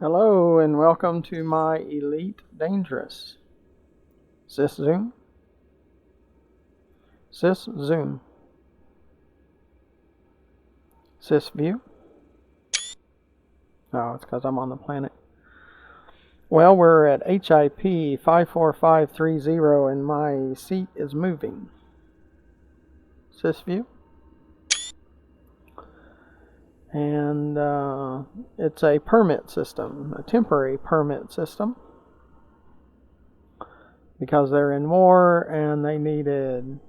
Hello and welcome to my Elite Dangerous. Sys Zoom. Sys Zoom. Sys View. Oh, it's because I'm on the planet. Well, we're at HIP 54530 and my seat is moving. Sys View. And it's a permit system, a temporary permit system, because they're in war and they needed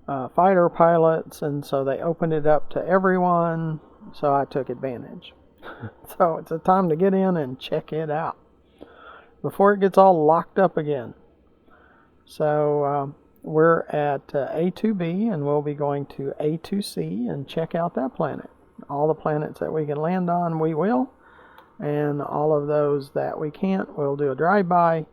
fighter pilots, and so they opened it up to everyone, so I took advantage. So it's a time to get in and check it out before it gets all locked up again. So we're at A2B and we'll be going to A2C and check out that planet. All the planets that we can land on, we will, and all of those that we can't, we'll do a drive-by.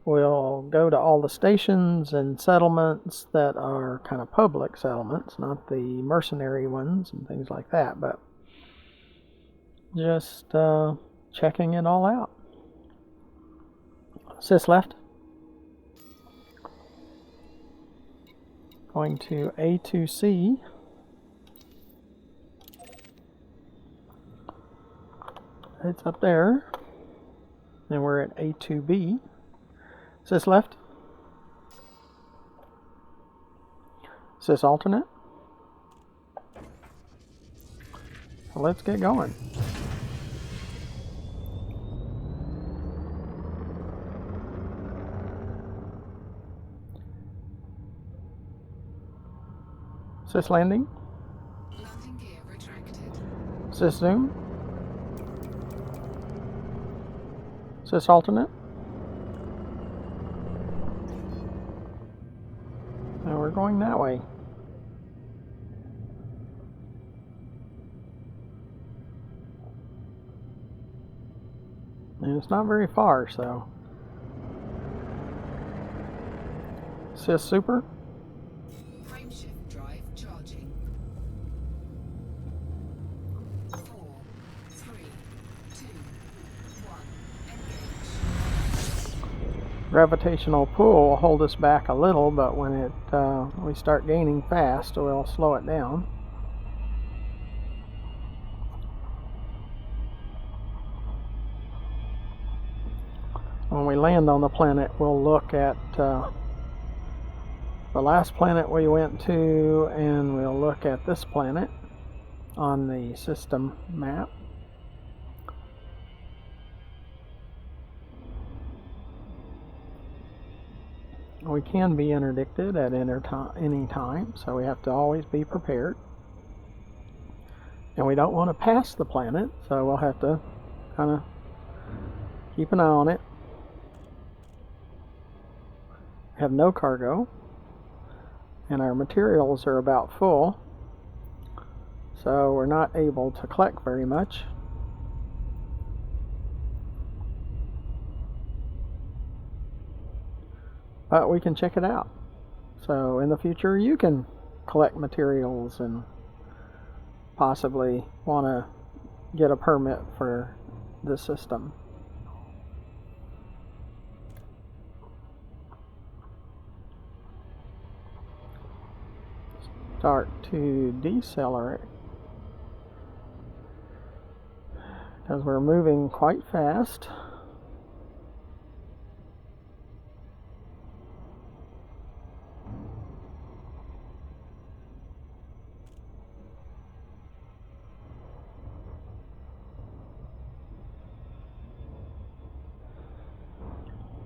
We'll go to all the stations and settlements that are kind of public settlements, not the mercenary ones and things like that, but just checking it all out. Sys left. Going to A2C. It's up there. And we're at A2B. Sys left. Sys alternate. So let's get going. Sys landing. Landing gear retracted. Sys zoom. Sys alternate. And we're going that way. And it's not very far, so. Sys super. Frameshift drive charging. 4, 3, 2, 1. Engage. Gravitational pull will hold us back a little, but when we start gaining fast, we'll slow it down. When we land on the planet, we'll look at the last planet we went to, and we'll look at this planet on the system map. We can be interdicted at any time, so we have to always be prepared. And we don't want to pass the planet, so we'll have to kind of keep an eye on it. Have no cargo, and our materials are about full, so we're not able to collect very much. But we can check it out. So in the future you can collect materials and possibly want to get a permit for the system. Start to decelerate because we're moving quite fast.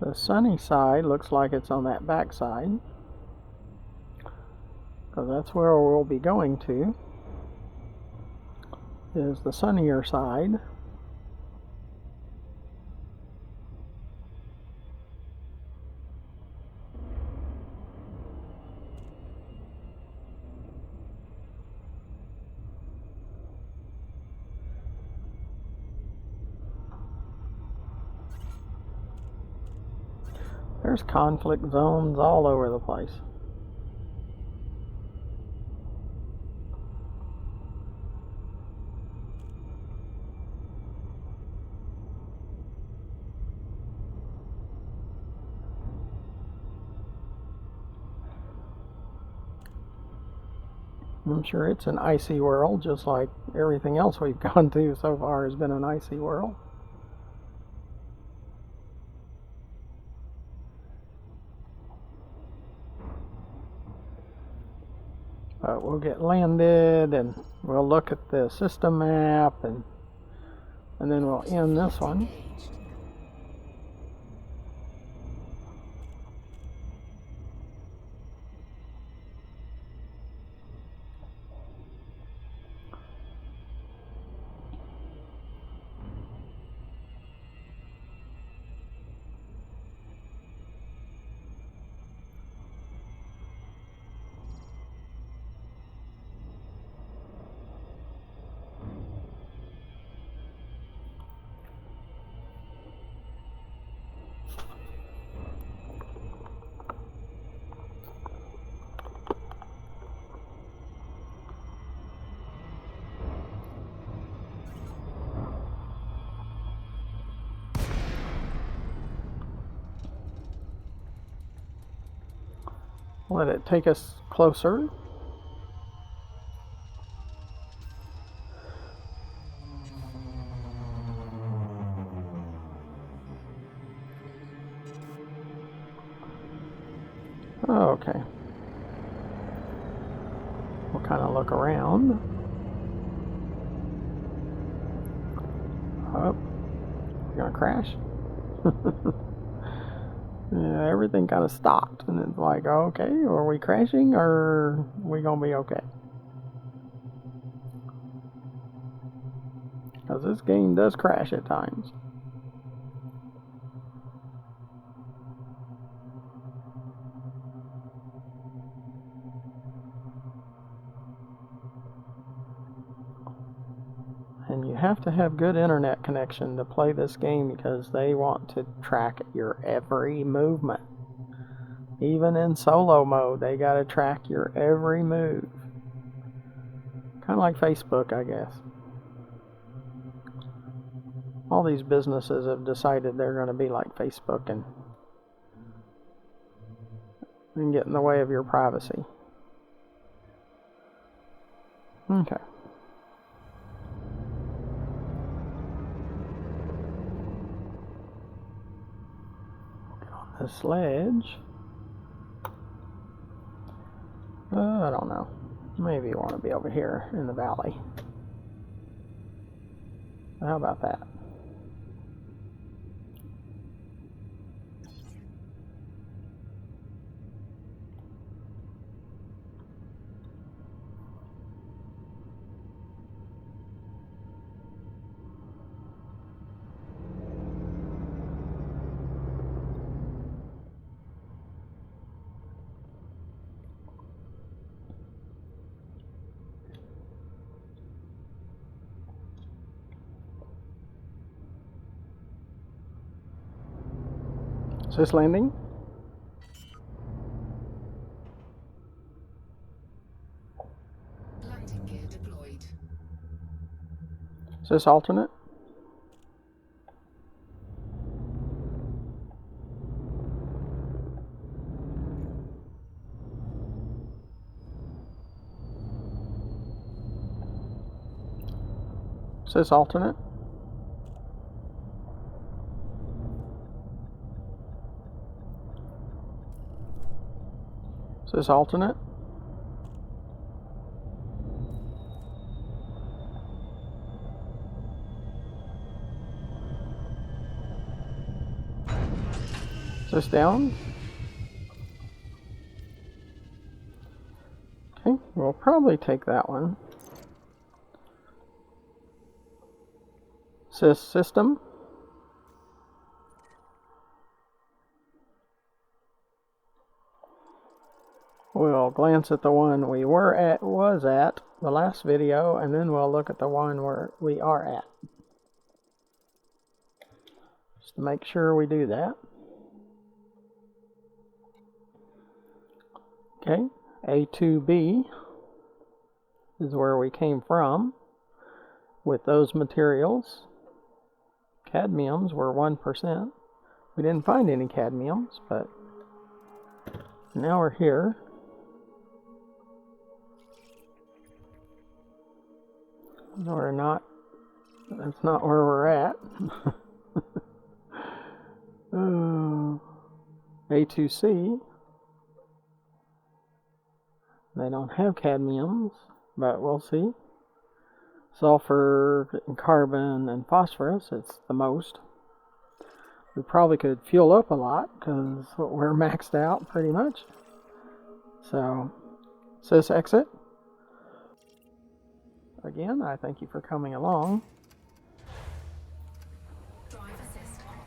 The sunny side looks like it's on that back side, because that's where we'll be going to, is the sunnier side. There's conflict zones all over the place. I'm sure it's an icy world, just like everything else we've gone to so far has been an icy world. But we'll get landed and we'll look at the system map and then we'll end this one. Engaged. Let it take us closer. Okay. We'll kind of look around. Oh, we're gonna crash. Yeah, everything kind of stopped, and it's like, okay, are we crashing or are we gonna be okay? Because this game does crash at times. And you have to have good internet connection to play this game because they want to track your every movement. Even in solo mode, they gotta track your every move. Kind of like Facebook, I guess. All these businesses have decided they're going to be like Facebook and get in the way of your privacy. Okay. Get on this sledge. I don't know. Maybe you want to be over here in the valley. How about that? Is this landing? Landing gear deployed. Is this alternate? Is this alternate? Is this alternate? Is this down? Okay, we'll probably take that one. Is this system? We'll glance at the one we was at the last video, and then we'll look at the one where we are at. Just to make sure we do that. Okay, A2B is where we came from with those materials. Cadmiums were 1%. We didn't find any cadmiums, but now we're here. We're not, that's not where we're at. A2C. They don't have cadmiums, but we'll see. Sulfur, and carbon, and phosphorus, it's the most. We probably could fuel up a lot because we're maxed out pretty much. So, cis exit. Again, I thank you for coming along. Drive assist on.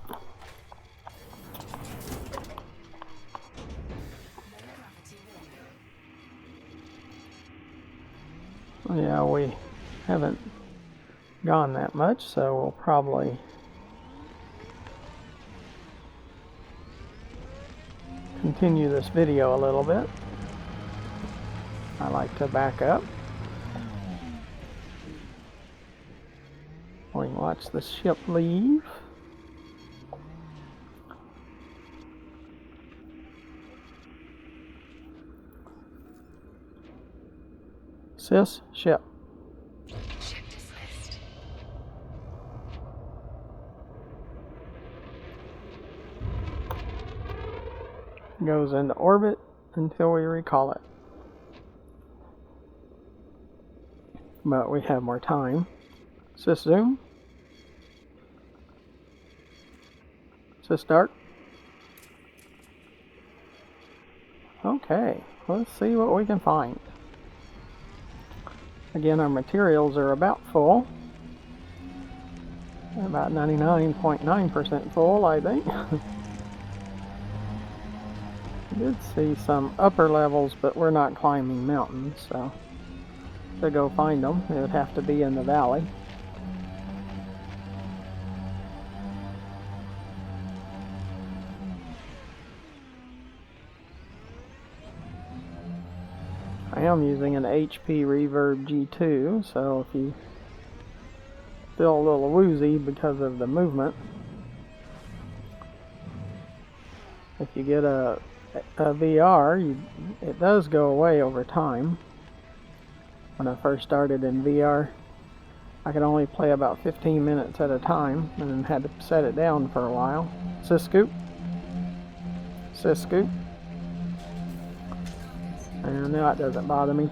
Low gravity warning. Yeah, we haven't gone that much, so we'll probably continue this video a little bit. I like to back up. We can watch the ship leave. Cis ship. Ship dismissed. Goes into orbit until we recall it. But we have more time. Cis zoom. Cis start. Okay, let's see what we can find. Again, our materials are about full. About 99.9% full, I think. Did see some upper levels, but we're not climbing mountains, so to go find them, it would have to be in the valley. I am using an HP Reverb G2, so if you feel a little woozy because of the movement, if you get a VR, it does go away over time. When I first started in VR, I could only play about 15 minutes at a time and then had to set it down for a while. Cis scoop. Cis scoop. And now it doesn't bother me.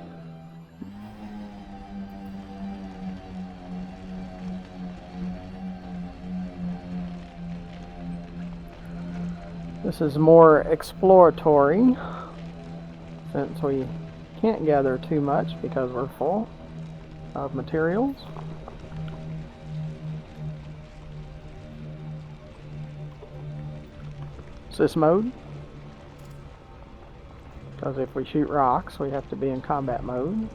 This is more exploratory, since we can't gather too much because we're full of materials. Cis mode, because if we shoot rocks, we have to be in combat mode.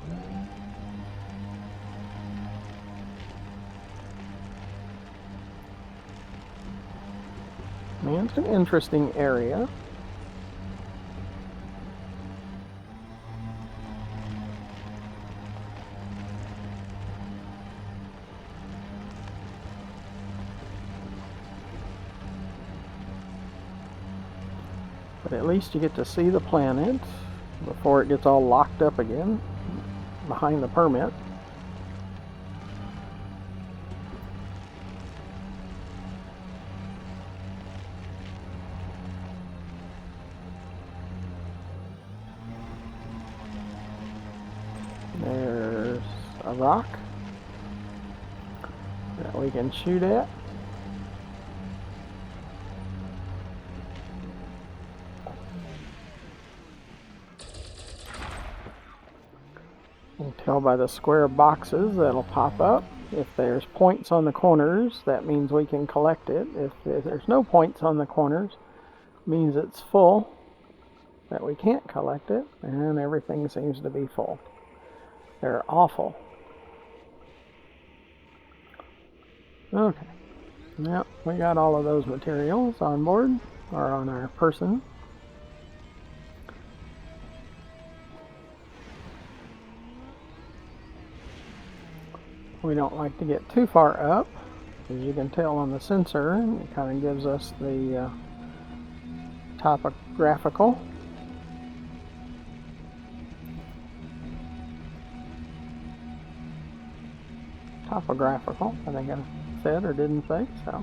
Man, it's an interesting area. But at least you get to see the planet before it gets all locked up again behind the permit. There's a rock that we can shoot at. You can tell by the square boxes that'll pop up. If there's points on the corners, that means we can collect it. If there's no points on the corners, it means it's full, that we can't collect it, and everything seems to be full. They're awful. Okay. Yep, we got all of those materials on board, or on our person. We don't like to get too far up, as you can tell on the sensor. It kind of gives us the topographical. topographical, I think I said or didn't say. So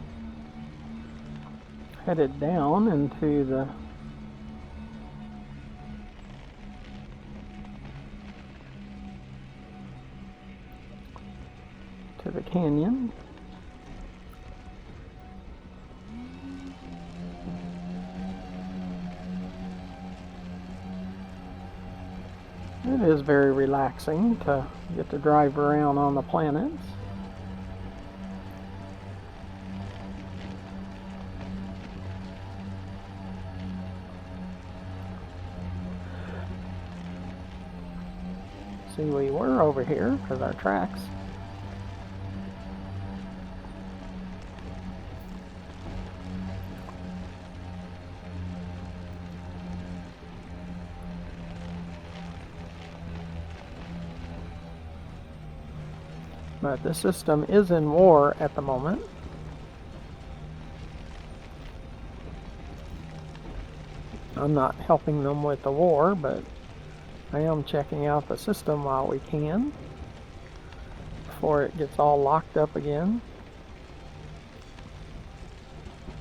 headed down into the canyon. It is very relaxing to get to drive around on the planets. See, we were over here because our tracks. But the system is in war at the moment. I'm not helping them with the war, but I am checking out the system while we can before it gets all locked up again.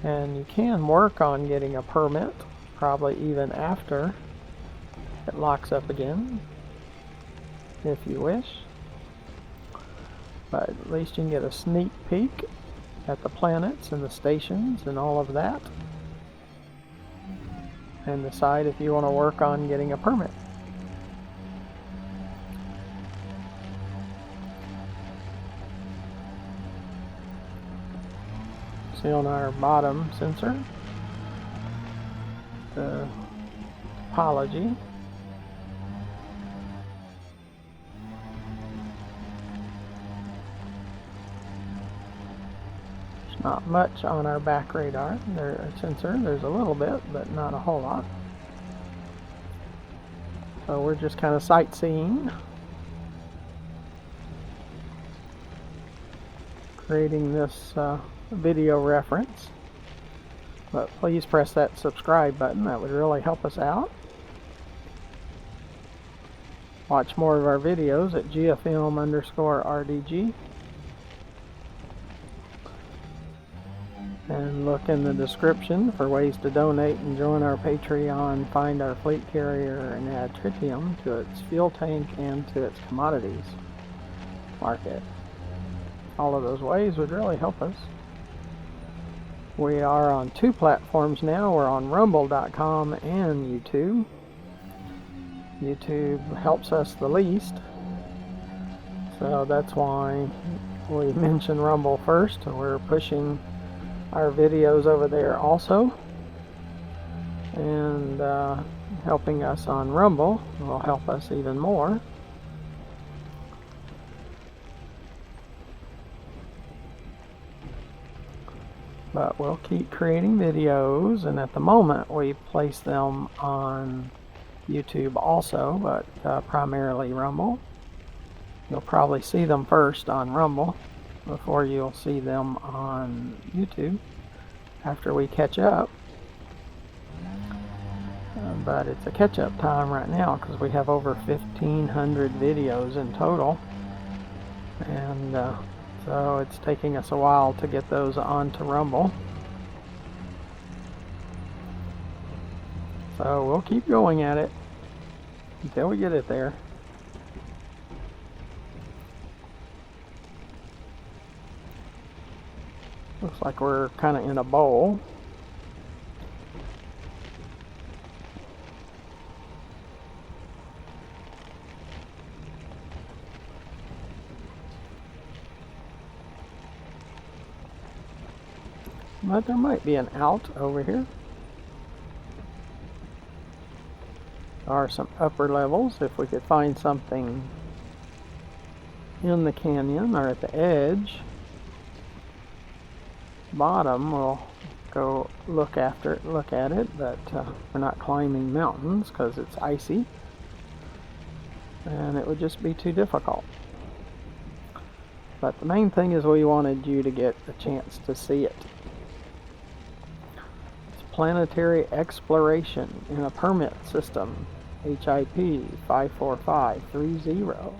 And you can work on getting a permit, probably even after it locks up again, if you wish. But at least you can get a sneak peek at the planets and the stations and all of that, and decide if you want to work on getting a permit. See on our bottom sensor, the topology. Not much on our back radar sensor. There's a little bit, but not a whole lot. So we're just kind of sightseeing, creating this video reference. But please press that subscribe button. That would really help us out. Watch more of our videos at GeoFilm_RDG. And look in the description for ways to donate and join our Patreon, find our fleet carrier, and add tritium to its fuel tank and to its commodities market. All of those ways would really help us. We are on 2 platforms now. We're on Rumble.com and YouTube. YouTube helps us the least, so that's why we mention Rumble first. We're pushing our videos over there also, and helping us on Rumble will help us even more. But we'll keep creating videos, and at the moment we place them on YouTube also, but primarily Rumble. You'll probably see them first on Rumble before you'll see them on YouTube after we catch up. But it's a catch-up time right now because we have over 1,500 videos in total, and so it's taking us a while to get those onto Rumble. So we'll keep going at it until we get it there. Looks like we're kind of in a bowl. But there might be an out over here. There are some upper levels if we could find something in the canyon or at the edge. Bottom, we'll go look at it, but we're not climbing mountains because it's icy, and it would just be too difficult. But the main thing is we wanted you to get a chance to see it. It's planetary exploration in a permit system, HIP 54530.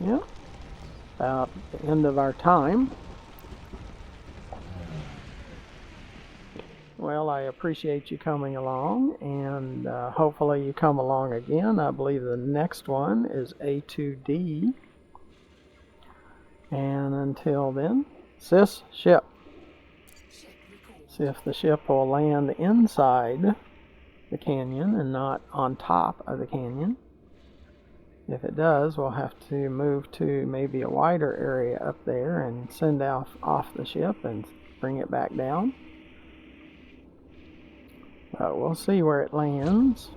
Yeah, about the end of our time. Well, I appreciate you coming along, and hopefully you come along again. I believe the next one is A2D. And until then, sis, ship. Ship recall. See if the ship will land inside the canyon and not on top of the canyon. If it does, we'll have to move to maybe a wider area up there and send off the ship and bring it back down. But we'll see where it lands.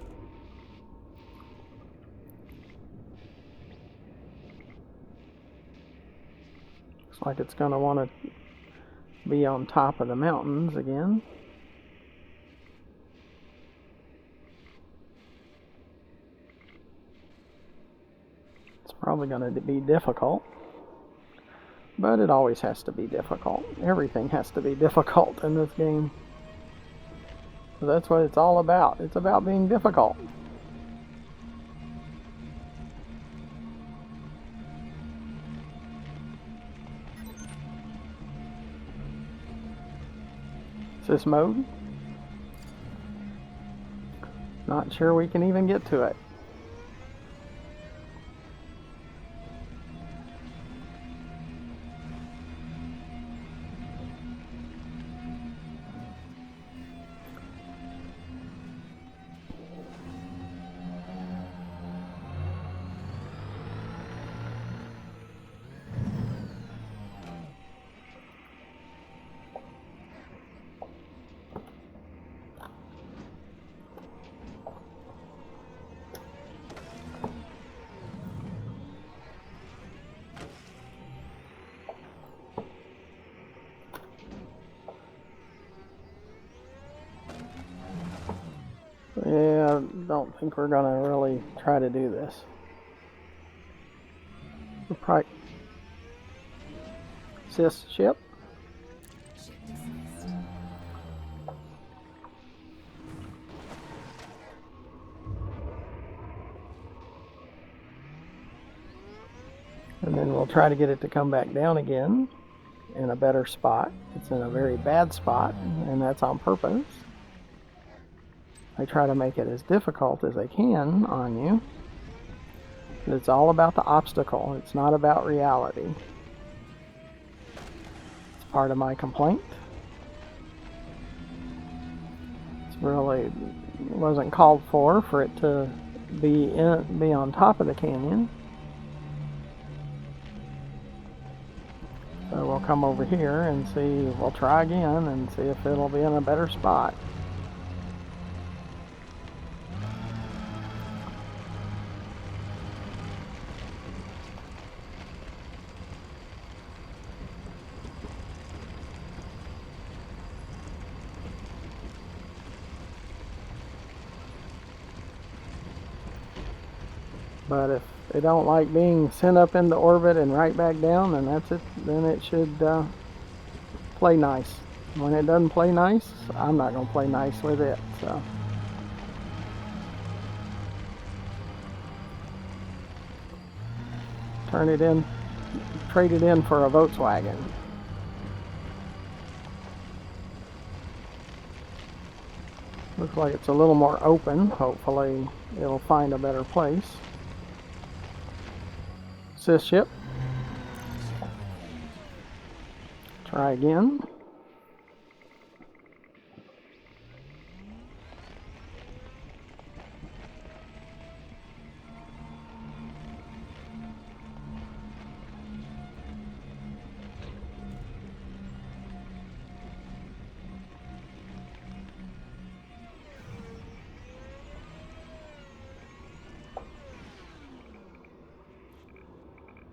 Looks like it's going to want to be on top of the mountains again. It's probably going to be difficult. But it always has to be difficult. Everything has to be difficult in this game. So that's what it's all about. It's about being difficult. This mode. Not sure we can even get to it. Yeah, I don't think we're gonna really try to do this. We'll probably... Sis, ship? Ship dismissed. And then we'll try to get it to come back down again in a better spot. It's in a very bad spot, and that's on purpose. I try to make it as difficult as I can on you. But it's all about the obstacle. It's not about reality. It's part of my complaint. It's really wasn't called for it to be on top of the canyon. So we'll come over here and see. We'll try again and see if it'll be in a better spot. But if they don't like being sent up into orbit and right back down, then that's it. Then it should play nice. When it doesn't play nice, I'm not going to play nice with it. So. Turn it in, trade it in for a Volkswagen. Looks like it's a little more open. Hopefully it'll find a better place. Sis ship. Try again.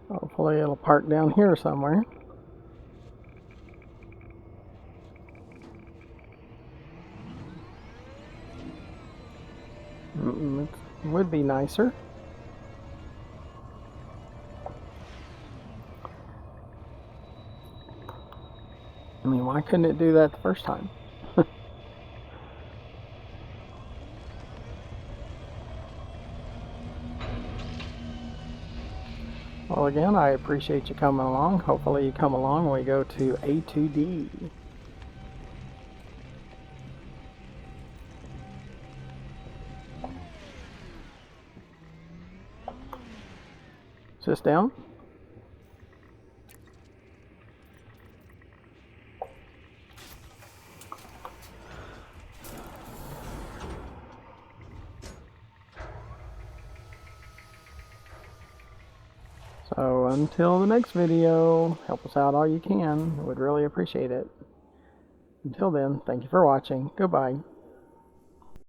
Hopefully it'll park down here somewhere. It would be nicer. I mean, why couldn't it do that the first time? Well, again, I appreciate you coming along. Hopefully you come along when we go to A2D. Is this down? So until the next video, help us out all you can. We'd really appreciate it. Until then, thank you for watching. Goodbye.